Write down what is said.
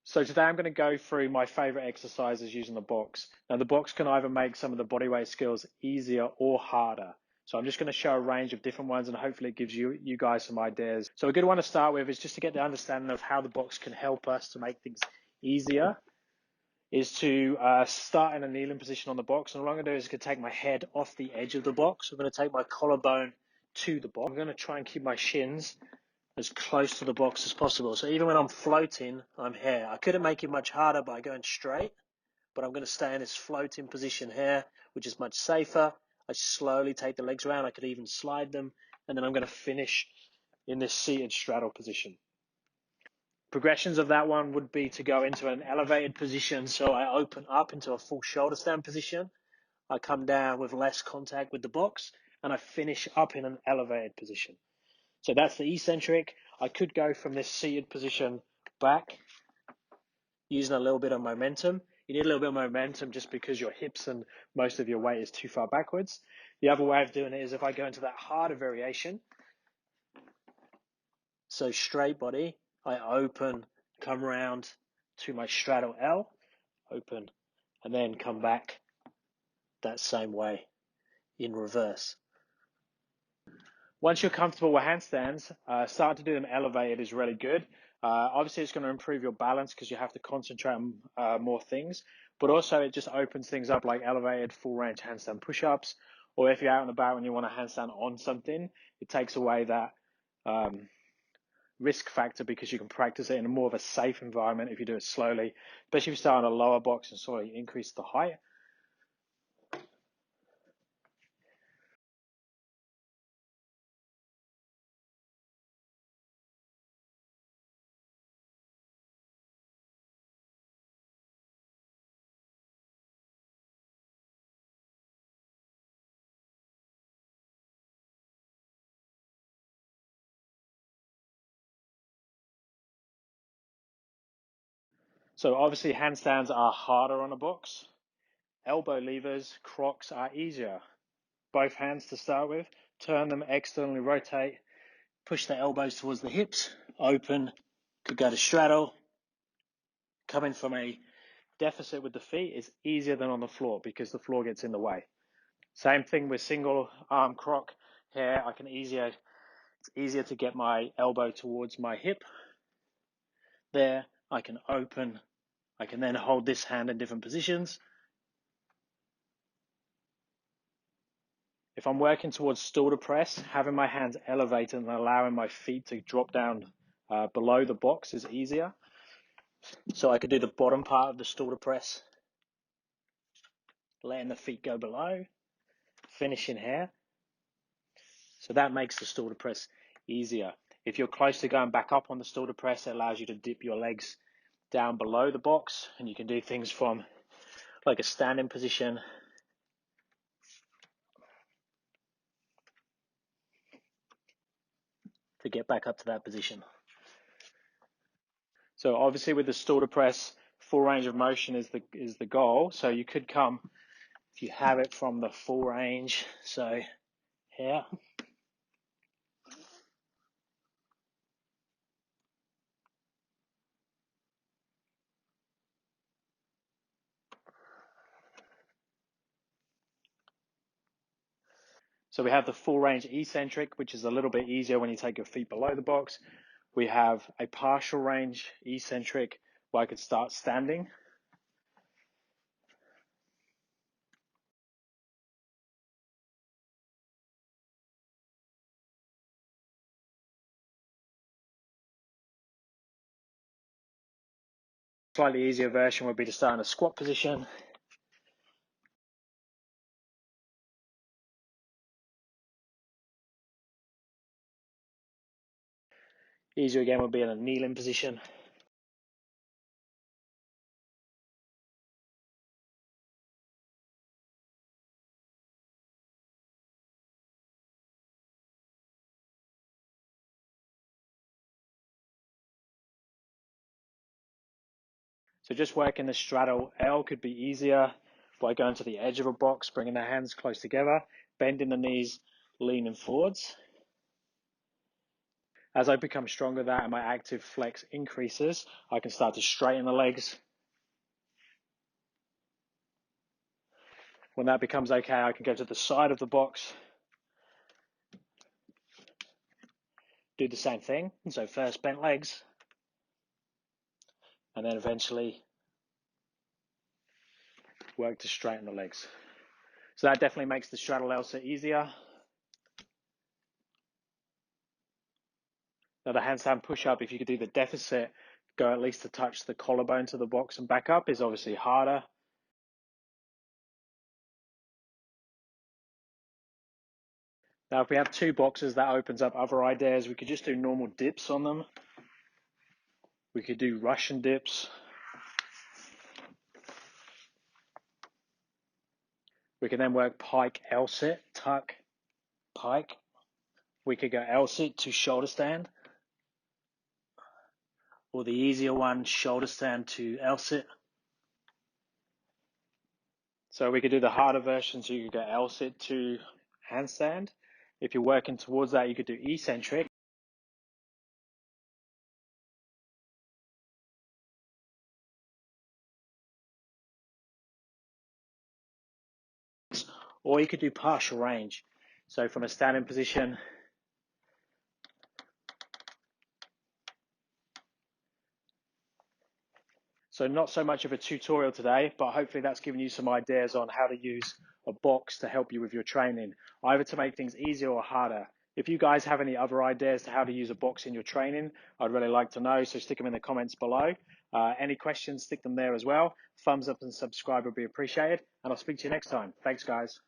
So today I'm going to go through my favorite exercises using the box. Now the box can either make some of the bodyweight skills easier or harder. So I'm just going to show a range of different ones and hopefully it gives you guys some ideas. So a good one to start with is just to get the understanding of how the box can help us to make things easier is to start in a kneeling position on the box. And what I'm going to do is take my head off the edge of the box. I'm going to take my collarbone to the box. I'm going to try and keep my shins as close to the box as possible. So even when I'm floating, I'm here. I couldn't make it much harder by going straight, but I'm going to stay in this floating position here, which is much safer. I slowly take the legs around. I could even slide them, and then I'm going to finish in this seated straddle position. Progressions of that one would be to go into an elevated position. So I open up into a full shoulder stand position. I come down with less contact with the box, and I finish up in an elevated position. So that's the eccentric. I could go from this seated position back using a little bit of momentum. You need a little bit of momentum just because your hips and most of your weight is too far backwards. The other way of doing it is if I go into that harder variation, so straight body, I open, come around to my straddle L, open, and then come back that same way in reverse. Once you're comfortable with handstands, starting to do them elevated is really good. Obviously, it's going to improve your balance because you have to concentrate on more things, but also it just opens things up like elevated full range handstand push-ups, or if you're out and about and you want to handstand on something, it takes away that risk factor because you can practice it in a more of a safe environment if you do it slowly, especially if you start on a lower box and slowly increase the height. So obviously handstands are harder on a box. Elbow levers, crocs are easier. Both hands to start with, turn them externally, rotate, push the elbows towards the hips, open, could go to straddle. Coming from a deficit with the feet is easier than on the floor because the floor gets in the way. Same thing with single arm croc here. It's easier to get my elbow towards my hip. There, I can open, I can then hold this hand in different positions. If I'm working towards stool to press, having my hands elevated and allowing my feet to drop down below the box is easier. So I could do the bottom part of the stool to press, letting the feet go below, finishing here. So that makes the stool to press easier. If you're close to going back up on the stool to press, it allows you to dip your legs down below the box, and you can do things from like a standing position to get back up to that position. So obviously with the stool to press, full range of motion is the goal. So you could come, if you have it from the full range, so here. So we have the full range eccentric, which is a little bit easier when you take your feet below the box. We have a partial range eccentric where I could start standing. Slightly easier version would be to start in a squat position. Easier again would be in a kneeling position. So just working the straddle L could be easier by going to the edge of a box, bringing the hands close together, bending the knees, leaning forwards. As I become stronger that and my active flex increases, I can start to straighten the legs. When that becomes okay, I can go to the side of the box, do the same thing. So first bent legs, and then eventually work to straighten the legs. So that definitely makes the straddle Elsa easier. Now the handstand push-up, if you could do the deficit, go at least to touch the collarbone to the box and back up, is obviously harder. Now if we have two boxes, that opens up other ideas. We could just do normal dips on them. We could do Russian dips. We can then work pike, L-sit, tuck, pike. We could go L-sit to shoulder stand. Or the easier one, shoulder stand to L-sit. So we could do the harder version, so you could go L-sit to handstand. If you're working towards that, you could do eccentric. Or you could do partial range. So from a standing position, so not so much of a tutorial today, but hopefully that's given you some ideas on how to use a box to help you with your training, either to make things easier or harder. If you guys have any other ideas to how to use a box in your training, I'd really like to know, so stick them in the comments below. Any questions, stick them there as well. Thumbs up and subscribe would be appreciated, and I'll speak to you next time. Thanks, guys.